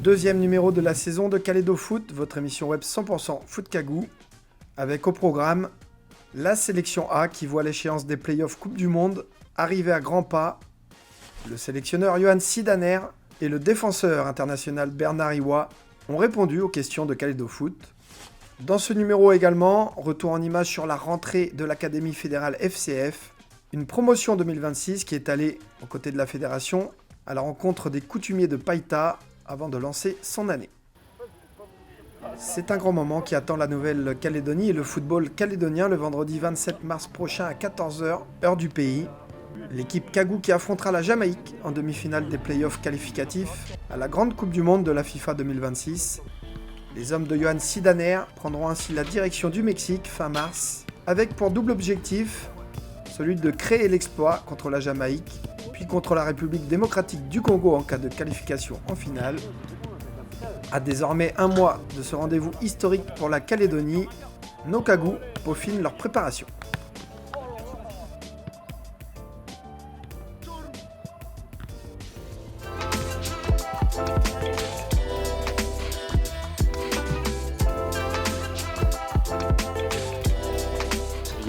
Deuxième numéro de la saison de Kalédo Foot, votre émission web 100% foot cagou, avec au programme la sélection A qui voit l'échéance des playoffs Coupe du Monde arriver à grands pas, le sélectionneur Yoann Sidaner et le défenseur international Bernard Iwa ont répondu aux questions de Kalédo Foot. Dans ce numéro également, retour en images sur la rentrée de l'Académie fédérale FCF, une promotion 2026 qui est allée aux côtés de la fédération à la rencontre des coutumiers de Païta avant de lancer son année. C'est un grand moment qui attend la Nouvelle-Calédonie et le football calédonien le vendredi 27 mars prochain à 14h, heure du pays. L'équipe Cagou qui affrontera la Jamaïque en demi-finale des playoffs qualificatifs à la Grande Coupe du Monde de la FIFA 2026. Les hommes de Yoann Sidaner prendront ainsi la direction du Mexique fin mars, avec pour double objectif celui de créer l'exploit contre la Jamaïque, puis contre la République démocratique du Congo en cas de qualification en finale. À désormais un mois de ce rendez-vous historique pour la Calédonie, nos Cagous peaufinent leur préparation.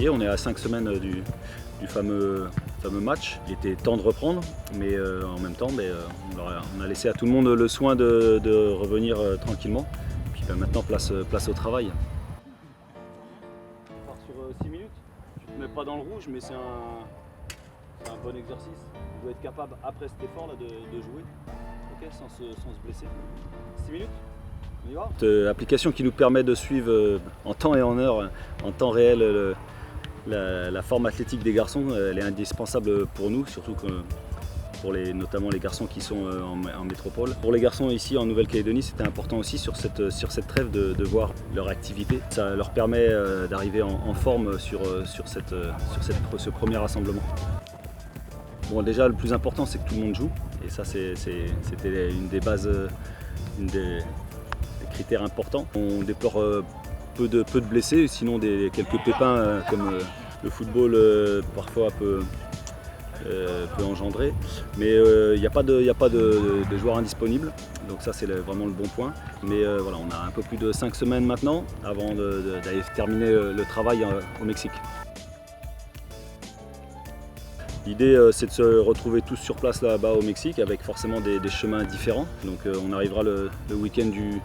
On est à 5 semaines du fameux match. Il était temps de reprendre, mais en même temps, on a laissé à tout le monde le soin de revenir tranquillement. Puis maintenant, place au travail. On part sur 6 minutes. Je ne te mets pas dans le rouge, mais c'est un bon exercice. On doit être capable, après cet effort, là, de jouer, okay, sans se blesser. 6 minutes. On y va. Cette application qui nous permet de suivre en temps et en heure, en temps réel, la forme athlétique des garçons, elle est indispensable pour nous, surtout pour notamment les garçons qui sont en métropole. Pour les garçons ici en Nouvelle-Calédonie, c'était important aussi sur cette trêve de voir leur activité. Ça leur permet d'arriver en forme sur ce premier rassemblement. Bon, déjà, le plus important, c'est que tout le monde joue. Et ça, c'était une des bases, des critères importants. On déplore peu de blessés, sinon quelques pépins comme le football parfois peut engendrer. Mais il n'y a pas de joueurs indisponibles, donc ça c'est vraiment le bon point. Mais voilà, on a un peu plus de 5 semaines maintenant avant d'aller terminer le travail au Mexique. L'idée c'est de se retrouver tous sur place là-bas au Mexique avec forcément des chemins différents. Donc on arrivera le week-end du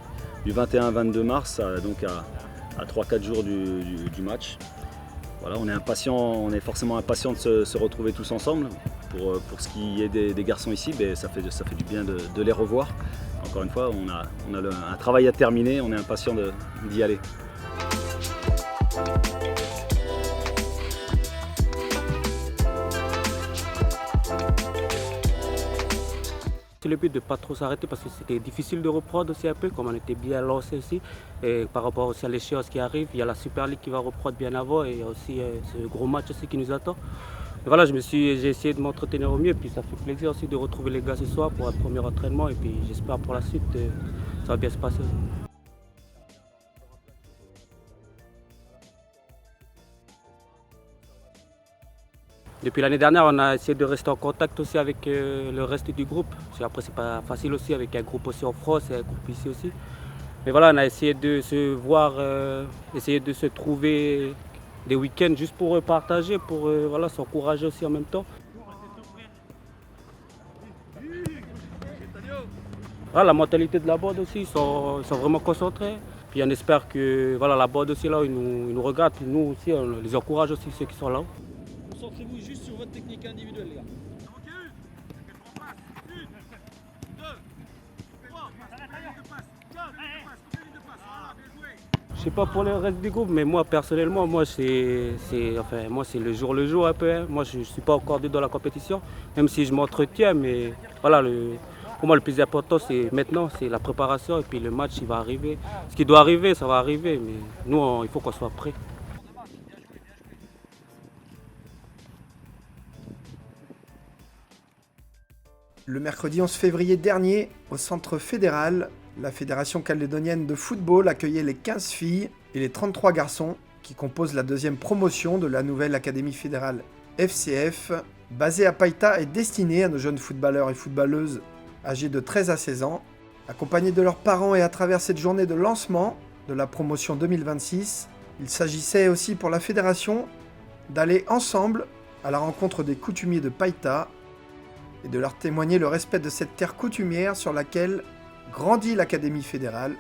21-22 mars donc à 3-4 jours du match. Voilà, on est forcément impatient de se retrouver tous ensemble. Pour ce qui est des garçons ici, ça fait du bien de les revoir. Encore une fois, on a un travail à terminer, on est impatient d'y aller. C'est le but de ne pas trop s'arrêter parce que c'était difficile de reprendre aussi un peu, comme on était bien lancé aussi. Et par rapport aussi à l'échéance qui arrive, il y a la Super League qui va reprendre bien avant et il y a aussi ce gros match aussi qui nous attend. Et voilà, j'ai essayé de m'entretenir au mieux et puis ça fait plaisir aussi de retrouver les gars ce soir pour un premier entraînement et puis j'espère pour la suite ça va bien se passer. Depuis l'année dernière, on a essayé de rester en contact aussi avec le reste du groupe. Parce qu'après, c'est pas facile aussi avec un groupe aussi en France et un groupe ici aussi. Mais voilà, on a essayé de se voir, essayer de se trouver des week-ends juste pour partager, pour s'encourager aussi en même temps. Voilà, la mentalité de la bande aussi, ils sont vraiment concentrés. Puis on espère que la bande aussi là, ils nous regardent. Puis nous aussi, on les encourage aussi, ceux qui sont là. Concentrez-vous juste sur votre technique individuelle, les gars. Je sais pas pour le reste du groupe, mais moi personnellement, c'est le jour un peu. Hein. Moi je suis pas encore dans la compétition, même si je m'entretiens, mais voilà, pour moi le plus important c'est maintenant, c'est la préparation et puis le match il va arriver. Ce qui doit arriver, ça va arriver, mais nous il faut qu'on soit prêts. Le mercredi 11 février dernier, au Centre fédéral, la Fédération calédonienne de football accueillait les 15 filles et les 33 garçons qui composent la deuxième promotion de la nouvelle Académie fédérale FCF, basée à Païta et destinée à nos jeunes footballeurs et footballeuses âgés de 13 à 16 ans. Accompagnés de leurs parents et à travers cette journée de lancement de la promotion 2026, il s'agissait aussi pour la fédération d'aller ensemble à la rencontre des coutumiers de Païta et de leur témoigner le respect de cette terre coutumière sur laquelle grandit l'Académie fédérale.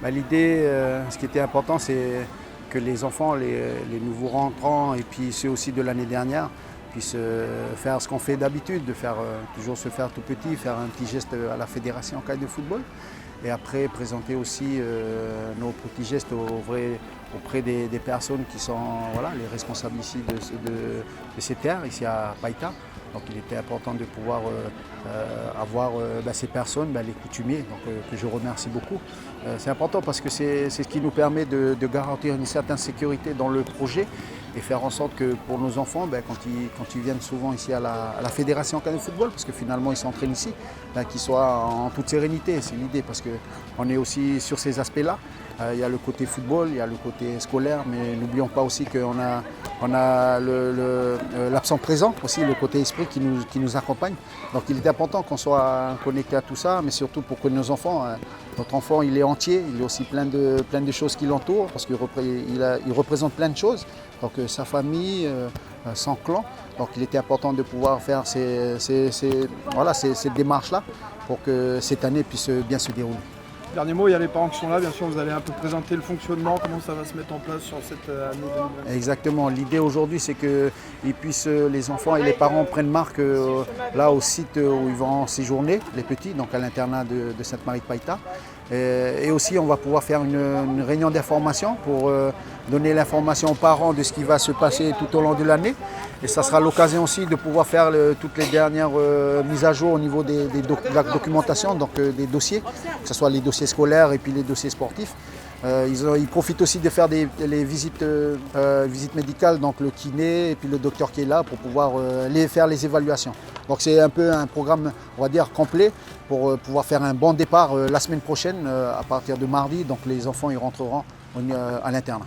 L'idée, ce qui était important, c'est que les enfants, les nouveaux rentrants et puis ceux aussi de l'année dernière puissent faire ce qu'on fait d'habitude, de faire toujours se faire tout petit, faire un petit geste à la fédération en cas de football. Et après présenter aussi nos petits gestes auprès des personnes qui sont les responsables ici de ces terres, ici à Païta. Donc il était important de pouvoir avoir ces personnes, les coutumiers, que je remercie beaucoup. C'est important parce que c'est ce qui nous permet de garantir une certaine sécurité dans le projet et faire en sorte que pour nos enfants, quand ils viennent souvent ici à la Fédération Canadienne de football, parce que finalement ils s'entraînent ici, qu'ils soient en toute sérénité, c'est l'idée, parce qu'on est aussi sur ces aspects-là. Il y a le côté football, il y a le côté scolaire, mais n'oublions pas aussi qu'on a l'absent présent, aussi le côté esprit qui nous accompagne. Donc il est important qu'on soit connecté à tout ça, mais surtout pour que nos enfants, notre enfant il est entier, il est aussi plein de choses qui l'entourent, parce qu'il représente plein de choses, donc sa famille, son clan. Donc il était important de pouvoir faire ces démarches-là pour que cette année puisse bien se dérouler. Dernier mot, il y a les parents qui sont là, bien sûr, vous allez un peu présenter le fonctionnement, comment ça va se mettre en place sur cette année 2020. Exactement, l'idée aujourd'hui c'est que les enfants et les parents prennent marque là au site où ils vont séjourner, les petits, donc à l'internat de Sainte-Marie-de-Païta. Et aussi on va pouvoir faire une réunion d'information pour donner l'information aux parents de ce qui va se passer tout au long de l'année. Et ça sera l'occasion aussi de pouvoir faire toutes les dernières mises à jour au niveau de la documentation, donc des dossiers, que ce soit les dossiers scolaires et puis les dossiers sportifs. Ils profitent aussi de faire les visites médicales, donc le kiné et puis le docteur qui est là pour pouvoir faire les évaluations. Donc c'est un peu un programme, on va dire, complet pour pouvoir faire un bon départ la semaine prochaine à partir de mardi. Donc les enfants ils rentreront à l'internat.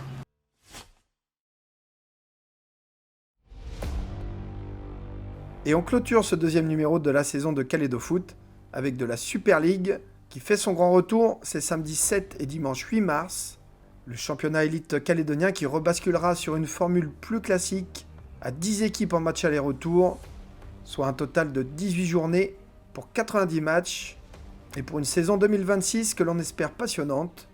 Et on clôture ce deuxième numéro de la saison de Calédo Foot avec de la Super League qui fait son grand retour ces samedis 7 et dimanche 8 mars. Le championnat élite calédonien qui rebasculera sur une formule plus classique à 10 équipes en match aller-retour, soit un total de 18 journées pour 90 matchs et pour une saison 2026 que l'on espère passionnante.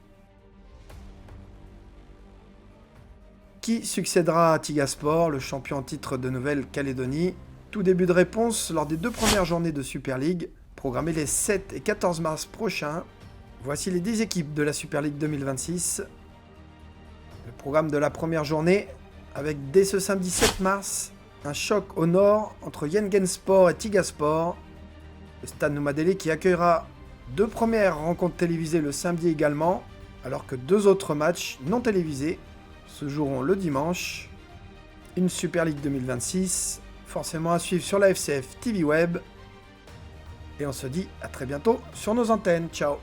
Qui succédera à Tigaspor, le champion en titre de Nouvelle-Calédonie? Tout début de réponse lors des 2 premières journées de Super League, programmées les 7 et 14 mars prochains. Voici les 10 équipes de la Super League 2026. Le programme de la première journée, avec dès ce samedi 7 mars, un choc au nord entre Yengensport et Tigaspor. Le stade Noumadélé qui accueillera 2 premières rencontres télévisées le samedi également, alors que 2 autres matchs non télévisés se joueront le dimanche. Une Super League 2026, forcément à suivre sur la FCF TV Web. Et on se dit à très bientôt sur nos antennes. Ciao!